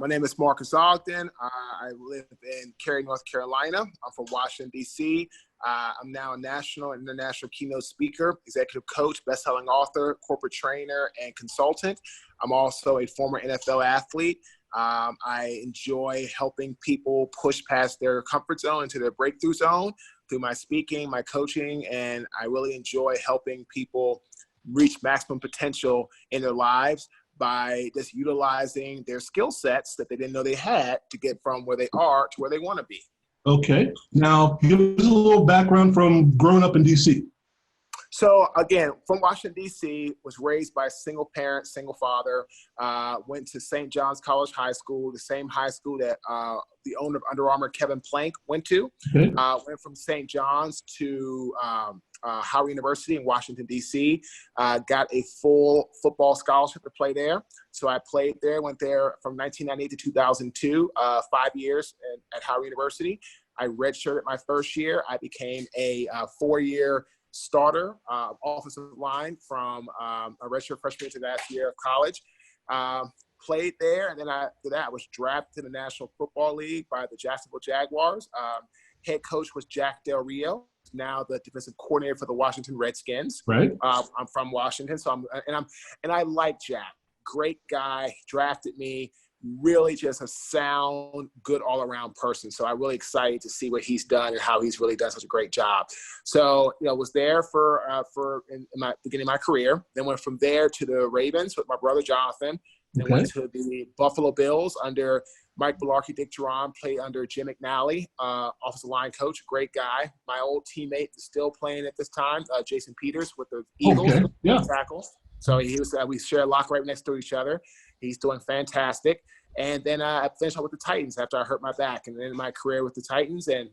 My name is Marques Ogden. I live in Cary, North Carolina. I'm from Washington, D.C. I'm now a national and international keynote speaker, executive coach, best-selling author, corporate trainer, and consultant. I'm also a former NFL athlete. I enjoy helping people push past their comfort zone into their breakthrough zone through my speaking, my coaching, and I really enjoy helping people reach maximum potential in their lives by just utilizing their skill sets that they didn't know they had to get from where they are to where they want to be. Okay. Now, give us a little background from growing up in D.C. So again, from Washington, D.C., was raised by a single parent, single father, went to St. John's College High School, the same high school that the owner of Under Armour, Kevin Plank, went to. Okay. Went from St. John's to Howard University in Washington, D.C., got a full football scholarship to play there. So I played there, went there from 1998 to 2002, 5 years at Howard University. I redshirted my first year. I became a 4-year starter, offensive line from a redshirt freshman to last year of college. Played there, and then after that, I was drafted to the National Football League by the Jacksonville Jaguars. Head coach was Jack Del Rio, now the defensive coordinator for the Washington Redskins. Right. I'm from Washington, so I like Jack. Great guy, drafted me. Really just a sound, good all-around person. So I'm really excited to see what he's done and how he's really done such a great job. So, was there for in my beginning of my career. Then went from there to the Ravens with my brother Jonathan. Then went to the Buffalo Bills under Mike Belarkey, Dick Duran, played under Jim McNally, offensive line coach, great guy. My old teammate is still playing at this time, Jason Peters with the Eagles, tackle. So he was. We share a locker right next to each other. He's doing fantastic. And then I finished up with the Titans after I hurt my back, and then my career with the Titans, and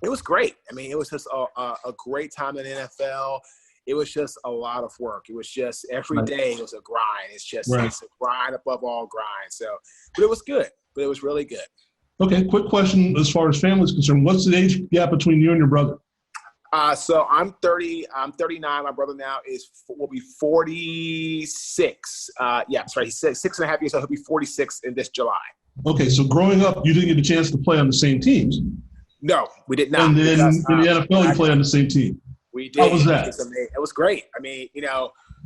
it was great. I mean, it was just a great time in the NFL. It was just a lot of work. It was just every day it was a grind. It's just it's a grind above all grind. So, but it was good. But it was really good. Okay, quick question as far as family is concerned. What's the age gap between you and your brother? So I'm 30. I'm 39. My brother now will be 46. He's 6.5 years old. He'll be 46 in this July. Okay, so growing up, you didn't get a chance to play on the same teams. No, we did not. And then in the NFL, you play on the same team. We did. How was that? It was great. I mean,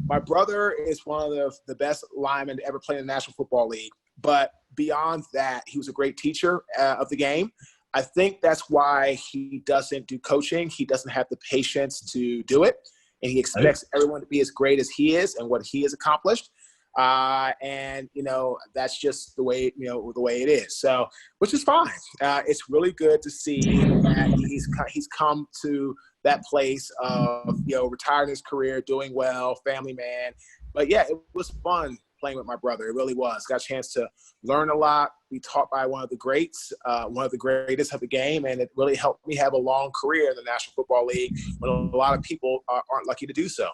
my brother is one of the best linemen to ever play in the National Football League. But beyond that, he was a great teacher of the game. I think that's why he doesn't do coaching. He doesn't have the patience to do it. And he expects everyone to be as great as he is and what he has accomplished. That's just the way it is. So, which is fine. It's really good to see that he's come to that place of, retiring his career, doing well, family man. But yeah, it was fun playing with my brother. It really was. Got a chance to learn a lot, be taught by one of the greats, one of the greatest of the game, and it really helped me have a long career in the National Football League when a lot of people aren't lucky to do so.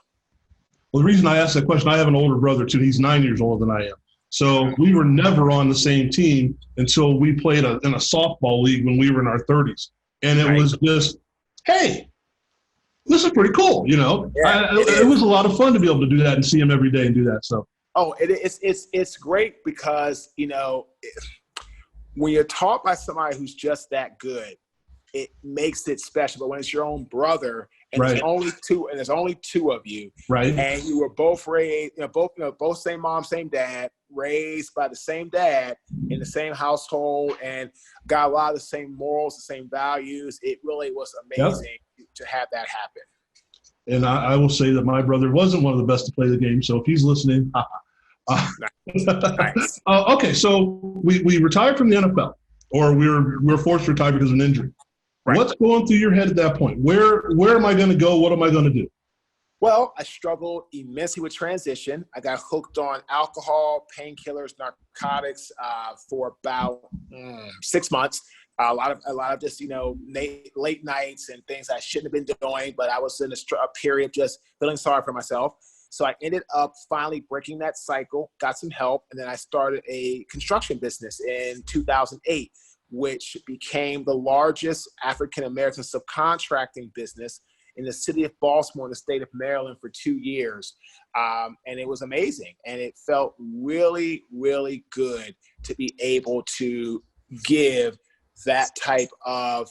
Well, the reason I asked that question, I have an older brother too. He's 9 years older than I am. So we were never on the same team until we played in a softball league when we were in our 30s. And it was just, hey, this is pretty cool, It was a lot of fun to be able to do that and see him every day and do that stuff. Oh, it's great because, when you're taught by somebody who's just that good, it makes it special. But when it's your own brother and there's only two of you, and you were both raised, both same mom, same dad, raised by the same dad in the same household, and got a lot of the same morals, the same values. It really was amazing to have that happen. And I will say that my brother wasn't one of the best to play the game. So if he's listening, nice. Okay, so we retired from the NFL, or we're forced to retire because of an injury. Right. What's going through your head at that point? Where am I going to go? What am I going to do? Well, I struggled immensely with transition. I got hooked on alcohol, painkillers, narcotics for about 6 months. A lot of just, late nights and things I shouldn't have been doing, but I was in a period just feeling sorry for myself. So I ended up finally breaking that cycle, got some help, and then I started a construction business in 2008, which became the largest African-American subcontracting business in the city of Baltimore, in the state of Maryland for 2 years. And it was amazing. And it felt really, really good to be able to give that type of,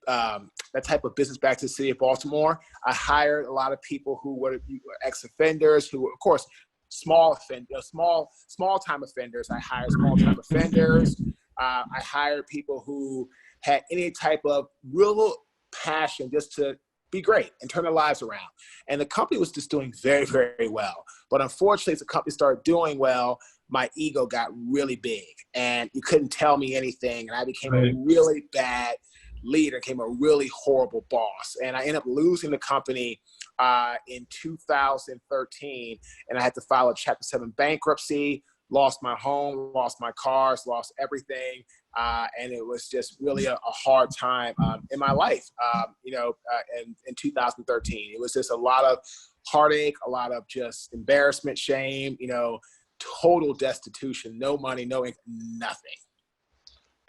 that type of business back to the city of Baltimore. I hired a lot of people who were ex-offenders, who were, of course, small time offenders. I hired small time offenders. I hired people who had any type of real passion just to be great and turn their lives around. And the company was just doing very, very well. But unfortunately, as the company started doing well, my ego got really big and you couldn't tell me anything. And I became a really bad leader, became a really horrible boss. And I ended up losing the company in 2013. And I had to file a Chapter 7 bankruptcy, lost my home, lost my cars, lost everything. And it was just really a hard time in my life, in 2013. It was just a lot of heartache, a lot of just embarrassment, shame, total destitution, no money, no income, nothing.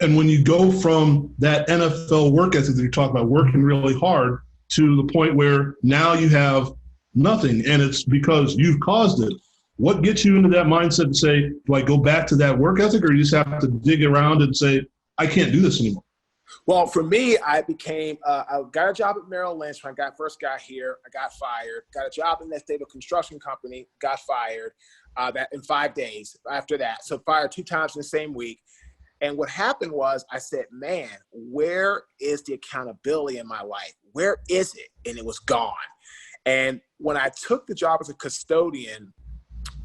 And when you go from that NFL work ethic that you're talking about, working really hard, to the point where now you have nothing, and it's because you've caused it, what gets you into that mindset to say, do I go back to that work ethic, or you just have to dig around and say, I can't do this anymore? Well, for me, I got a job at Merrill Lynch when I first got here. I got fired. Got a job in that stable construction company, got fired that in 5 days after that. So fired 2 times in the same week. And what happened was I said, man, where is the accountability in my life? Where is it? And it was gone. And when I took the job as a custodian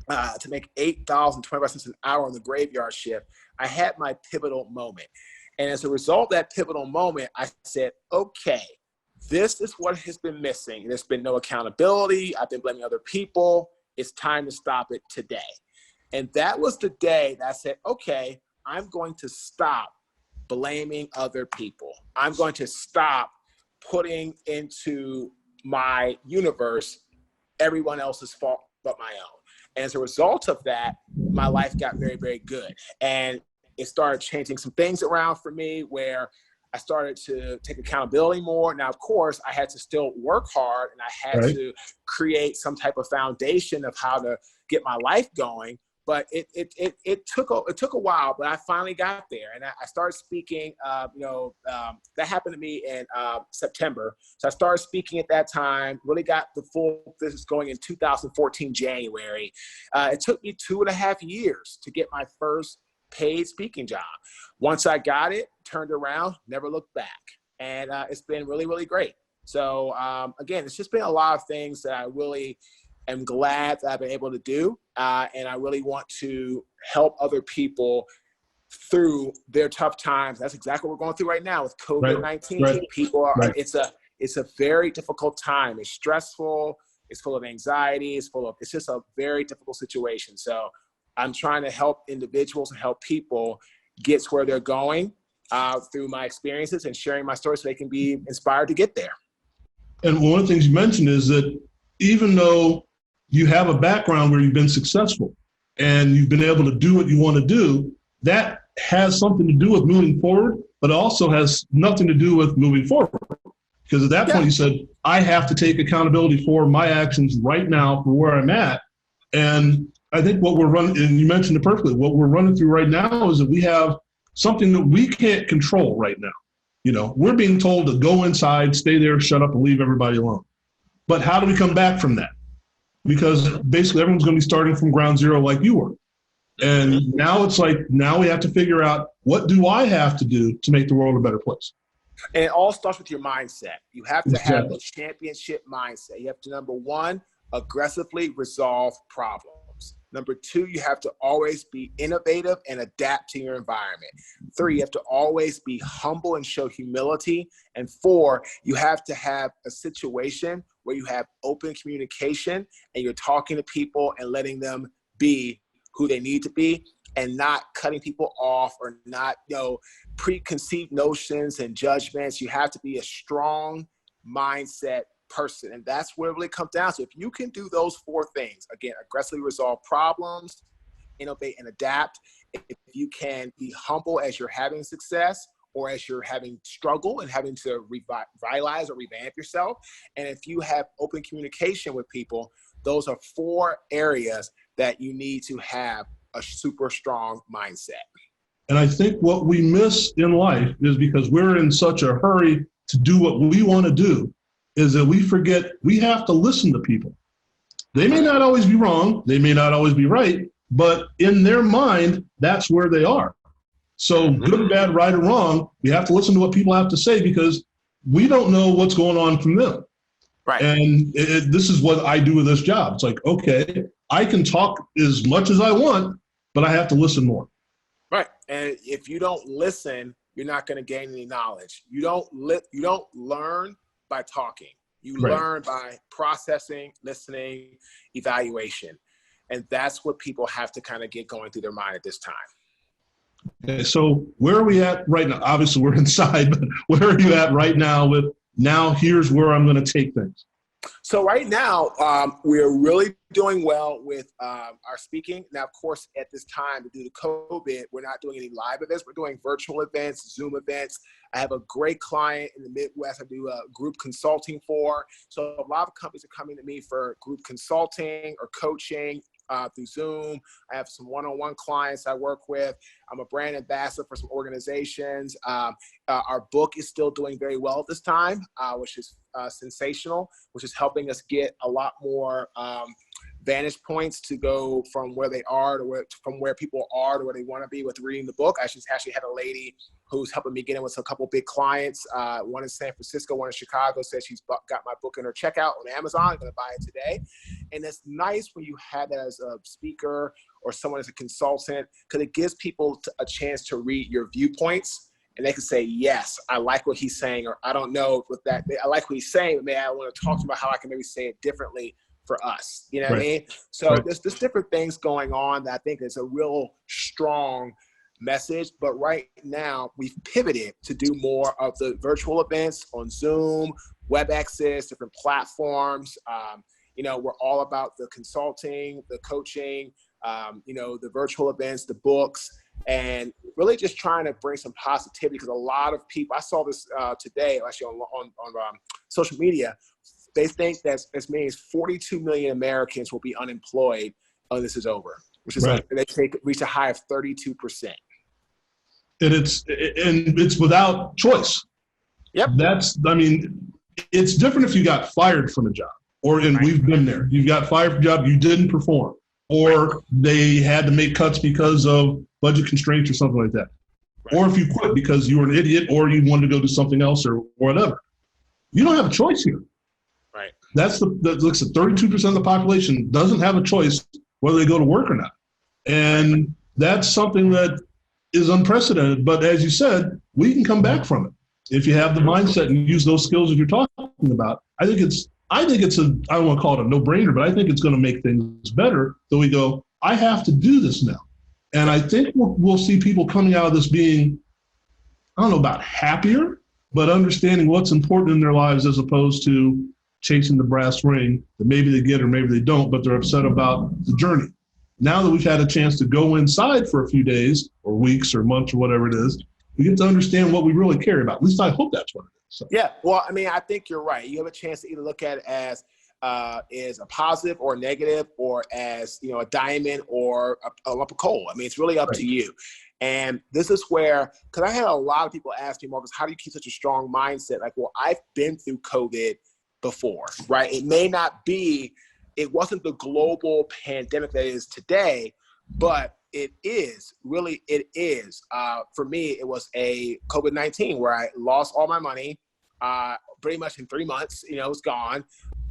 to make $8.25 an hour on the graveyard shift, I had my pivotal moment. And as a result of that pivotal moment, I said, okay, this is what has been missing. There's been no accountability. I've been blaming other people. It's time to stop it today. And that was the day that I said, okay, I'm going to stop blaming other people. I'm going to stop putting into my universe everyone else's fault but my own. And as a result of that, my life got very, very good. And it started changing some things around for me where I started to take accountability more. Now, of course, I had to still work hard, and I had to create some type of foundation of how to get my life going. But it took a while, but I finally got there, and I started speaking. That happened to me in September, so I started speaking at that time. Really got the full business going in 2014 January. It took me 2.5 years to get my first paid speaking job. Once I got it, turned around, never looked back, and it's been really, really great. So again, it's just been a lot of things that I really am glad that I've been able to do. And I really want to help other people through their tough times. That's exactly what we're going through right now with COVID-19. Right. People are, it's a very difficult time. It's stressful. It's full of anxiety. It's just a very difficult situation. So I'm trying to help individuals and help people get to where they're going through my experiences and sharing my story so they can be inspired to get there. And one of the things you mentioned is that even though you have a background where you've been successful and you've been able to do what you want to do, that has something to do with moving forward, but also has nothing to do with moving forward. Because at that point you said, I have to take accountability for my actions right now for where I'm at. And I think what we're running, and you mentioned it perfectly, what we're running through right now is that we have something that we can't control right now. We're being told to go inside, stay there, shut up, and leave everybody alone. But how do we come back from that? Because basically everyone's going to be starting from ground zero like you were. And now it's like, now we have to figure out, what do I have to do to make the world a better place? And it all starts with your mindset. You have to have a championship mindset. You have to, number one, aggressively resolve problems. Number two, you have to always be innovative and adapt to your environment. 3, you have to always be humble and show humility. And 4, you have to have a situation where you have open communication and you're talking to people and letting them be who they need to be and not cutting people off or not, preconceived notions and judgments. You have to be a strong mindset person. And that's where it really comes down to. If you can do those 4 things, again, aggressively resolve problems, innovate and adapt, if you can be humble as you're having success, or as you're having struggle and having to revitalize or revamp yourself. And if you have open communication with people, those are 4 areas that you need to have a super strong mindset. And I think what we miss in life is because we're in such a hurry to do what we want to do, is that we forget we have to listen to people. They may not always be wrong, they may not always be right, but in their mind, that's where they are. So good, bad, right, or wrong, we have to listen to what people have to say because we don't know what's going on from them. Right. And this is what I do with this job. It's like, okay, I can talk as much as I want, but I have to listen more. Right. And if you don't listen, you're not going to gain any knowledge. You don't learn by talking. You learn by processing, listening, evaluation. And that's what people have to kind of get going through their mind at this time. Okay, so where are we at right now? Obviously, we're inside, but where are you at right now with now here's where I'm going to take things? So right now, we're really doing well with our speaking. Now, of course, at this time, due to COVID, we're not doing any live events. We're doing virtual events, Zoom events. I have a great client in the Midwest I do group consulting for. So a lot of companies are coming to me for group consulting or coaching through Zoom. I have some one-on-one clients I work with. I'm a brand ambassador for some organizations. Our book is still doing very well at this time, which is sensational, which is helping us get a lot more vantage points to go from where they are to from where people are to where they want to be with reading the book. I just actually had a lady who's helping me get in with a couple big clients. One in San Francisco, one in Chicago, said she's got my book in her checkout on Amazon. I'm going to buy it today. And it's nice when you have that as a speaker or someone as a consultant, because it gives people a chance to read your viewpoints. And they can say, yes, I like what he's saying, or I don't know what that, I like what he's saying, but maybe I want to talk to him about how I can maybe say it differently for us. You know what I mean? So there's different things going on that I think is a real strong message. But right now we've pivoted to do more of the virtual events on Zoom, WebExes, different platforms. We're all about the consulting, the coaching, the virtual events, the books, and really just trying to bring some positivity, because a lot of people, I saw this today actually on social media, they think that as many as 42 million Americans will be unemployed when this is over, which is reach a high of 32%. And it's without choice. Yep. It's different if you got fired from a job, we've been there. You got fired from a job, you didn't perform, or they had to make cuts because of budget constraints or something like that. Or if you quit because you were an idiot or you wanted to go do something else or whatever. You don't have a choice here. Right. That looks at 32% of the population doesn't have a choice whether they go to work or not. And that's something that is unprecedented. But as you said, we can come back from it. If you have the mindset and use those skills that you're talking about, I think it's I don't want to call it a no-brainer, but I think it's going to make things better. So we go, I have to do this now. And I think we'll see people coming out of this being, I don't know about happier, but understanding what's important in their lives as opposed to chasing the brass ring that maybe they get or maybe they don't, but they're upset about the journey. Now that we've had a chance to go inside for a few days or weeks or months or whatever it is, we get to understand what we really care about. At least I hope that's what it is. So. Yeah, well, I mean, I think you're right. You have a chance to either look at it as a positive or a negative, or as, a diamond or a lump of coal. I mean, it's really up to you. And this is where, because I had a lot of people ask me, Marcus, how do you keep such a strong mindset? Like, well, I've been through COVID before, right? It wasn't the global pandemic that it is today, but it is. For me, it was a COVID-19 where I lost all my money pretty much in 3 months. It was gone.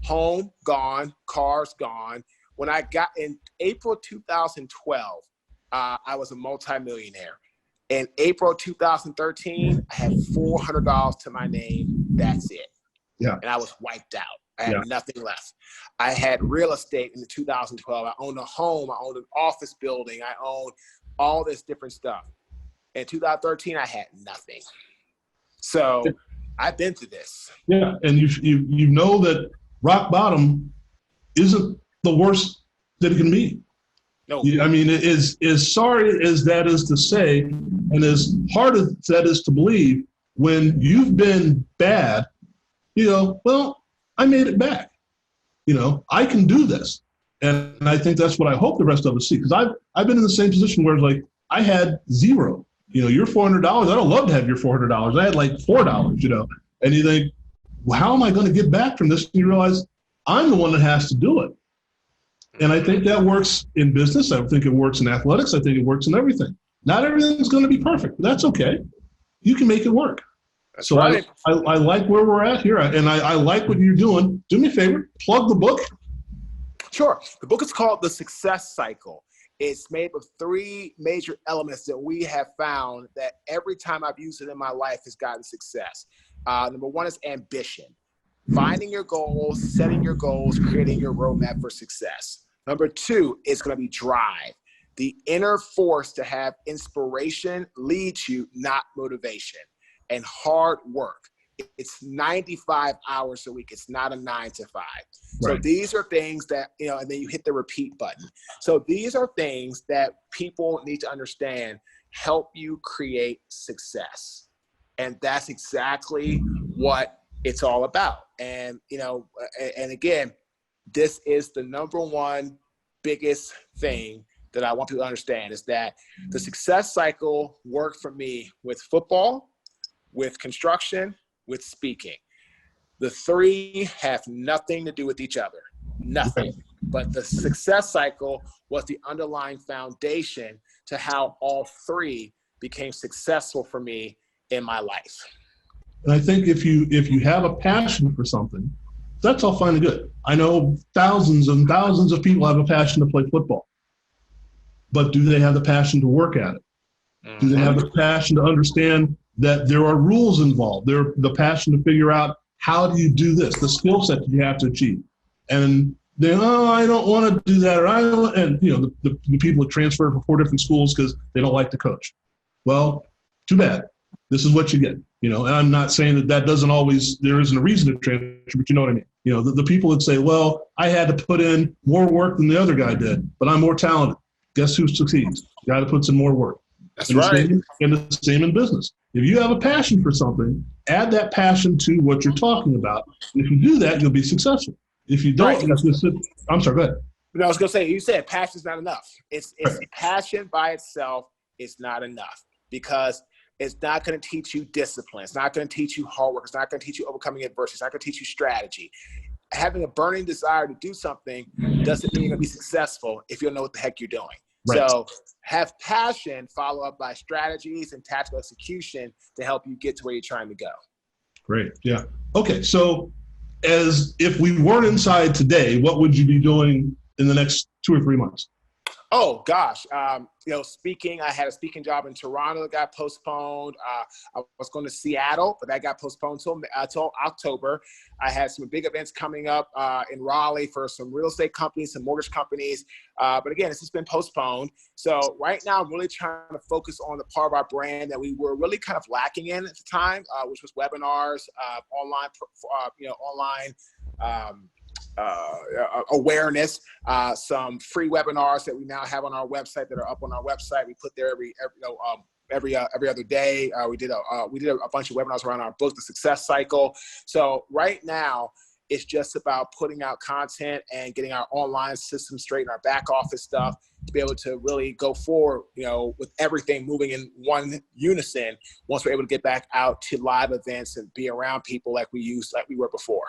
Home gone, cars gone. When I got in April 2012, I was a multimillionaire. In April 2013, I had $400 to my name. That's it. Yeah. And I was wiped out. I had nothing left. I had real estate in 2012. I owned a home. I owned an office building. I owned all this different stuff. In 2013, I had nothing. So I've been through this. Yeah, and you know that rock bottom isn't the worst that it can be. No. I mean, as sorry as that is to say, and as hard as that is to believe, when you've been bad, well, I made it back. I can do this. And I think that's what I hope the rest of us see. Because I've been in the same position where, like, I had zero. Your $400, I don't love to have your $400. I had like $4, and you think, well, how am I going to get back from this? And you realize I'm the one that has to do it. And I think that works in business. I think it works in athletics. I think it works in everything. Not everything's going to be perfect, but that's okay. You can make it work. That's so right. I like where we're at here, and I like what you're doing. Do me a favor, plug the book. Sure. The book is called The Success Cycle. It's made of 3 major elements that we have found that every time I've used it in my life has gotten success. Number 1 is ambition. Finding your goals, setting your goals, creating your roadmap for success. Number 2 is going to be drive. The inner force to have inspiration leads you, not motivation. And hard work. It's 95 hours a week. It's not a 9 to 5. So right. These are things that, and then you hit the repeat button. So these are things that people need to understand help you create success. And that's exactly what it's all about. And, and again, this is the number 1 biggest thing that I want people to understand is that the success cycle worked for me with football, with construction, with speaking. The 3 have nothing to do with each other, nothing. But the success cycle was the underlying foundation to how all 3 became successful for me in my life. And I think if you have a passion for something, that's all fine and good. I know thousands and thousands of people have a passion to play football, but do they have the passion to work at it? Do they have the passion to understand that there are rules involved? They're the passion to figure out how do you do this, the skill set that you have to achieve. And then, I don't want to do that, or I don't. And the people that transfer from 4 different schools because they don't like the coach. Well, too bad. This is what you get. And I'm not saying that doesn't always. There isn't a reason to transfer, but you know what I mean. The people that say, well, I had to put in more work than the other guy did, but I'm more talented. Guess who succeeds? The guy that puts in more work. That's right. And the same in business. If you have a passion for something, add that passion to what you're talking about. And if you do that, you'll be successful. If you don't, I'm sorry, go ahead. No, I was going to say, you said passion's not enough. It's passion by itself is not enough because it's not going to teach you discipline. It's not going to teach you hard work. It's not going to teach you overcoming adversity. It's not going to teach you strategy. Having a burning desire to do something doesn't mean you're going to be successful if you don't know what the heck you're doing. Right. So have passion follow up by strategies and tactical execution to help you get to where you're trying to go. Great. Yeah. Okay. So as if we weren't inside today, what would you be doing in the next 2 or 3 months? Oh, gosh. Speaking, I had a speaking job in Toronto that got postponed. I was going to Seattle, but that got postponed until October. I had some big events coming up in Raleigh for some real estate companies, some mortgage companies. But again, this has been postponed. So right now I'm really trying to focus on the part of our brand that we were really kind of lacking in at the time, which was webinars, online awareness, some free webinars that we now have on our website that are up on our website. We put there every other day. We did a bunch of webinars around our book, The Success Cycle. So right now it's just about putting out content and getting our online system straight and our back office stuff to be able to really go forward, with everything moving in one unison once we're able to get back out to live events and be around people like we were before.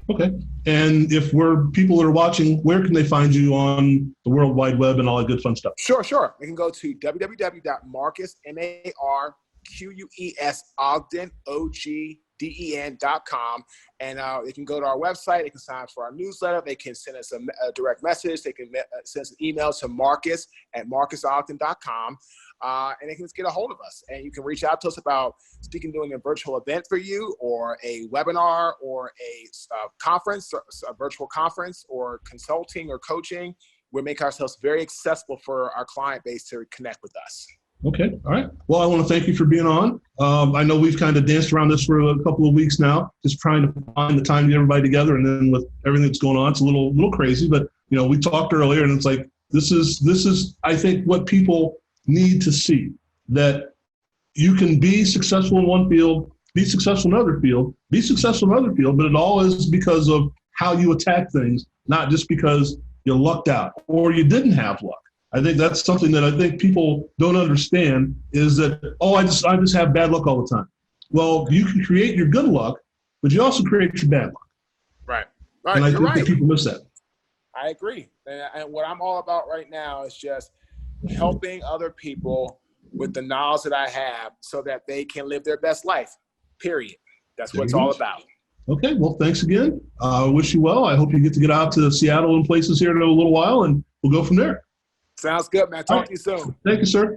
Okay. And if people that are watching, where can they find you on the World Wide Web and all that good fun stuff? Sure. They can go to www.Marques, MARQUES, Ogden, OGDEN.com. And they can go to our website. They can sign up for our newsletter. They can send us a direct message. They can send us an email to Marques@MarquesOgden.com. And they can just get a hold of us. And you can reach out to us about doing a virtual event for you, or a webinar, or a conference, or a virtual conference, or consulting or coaching. We make ourselves very accessible for our client base to connect with us. Okay. All right. Well, I want to thank you for being on. I know we've kind of danced around this for a couple of weeks now, just trying to find the time to get everybody together. And then with everything that's going on, it's a little crazy, but we talked earlier and it's like, This is, I think, what people need to see, that you can be successful in one field, be successful in another field, be successful in another field, but it all is because of how you attack things, not just because you lucked out or you didn't have luck. I think that's something that I think people don't understand, is that, I just have bad luck all the time. Well, you can create your good luck, but you also create your bad luck. Right. And I think that people miss that. I agree. And what I'm all about right now is just helping other people with the knowledge that I have so that they can live their best life, period. That's what it's all about. Okay. Well, thanks again. I wish you well. I hope you get out to Seattle and places here in a little while, and we'll go from there. Sounds good, man. Talk to you soon. Thank you, sir.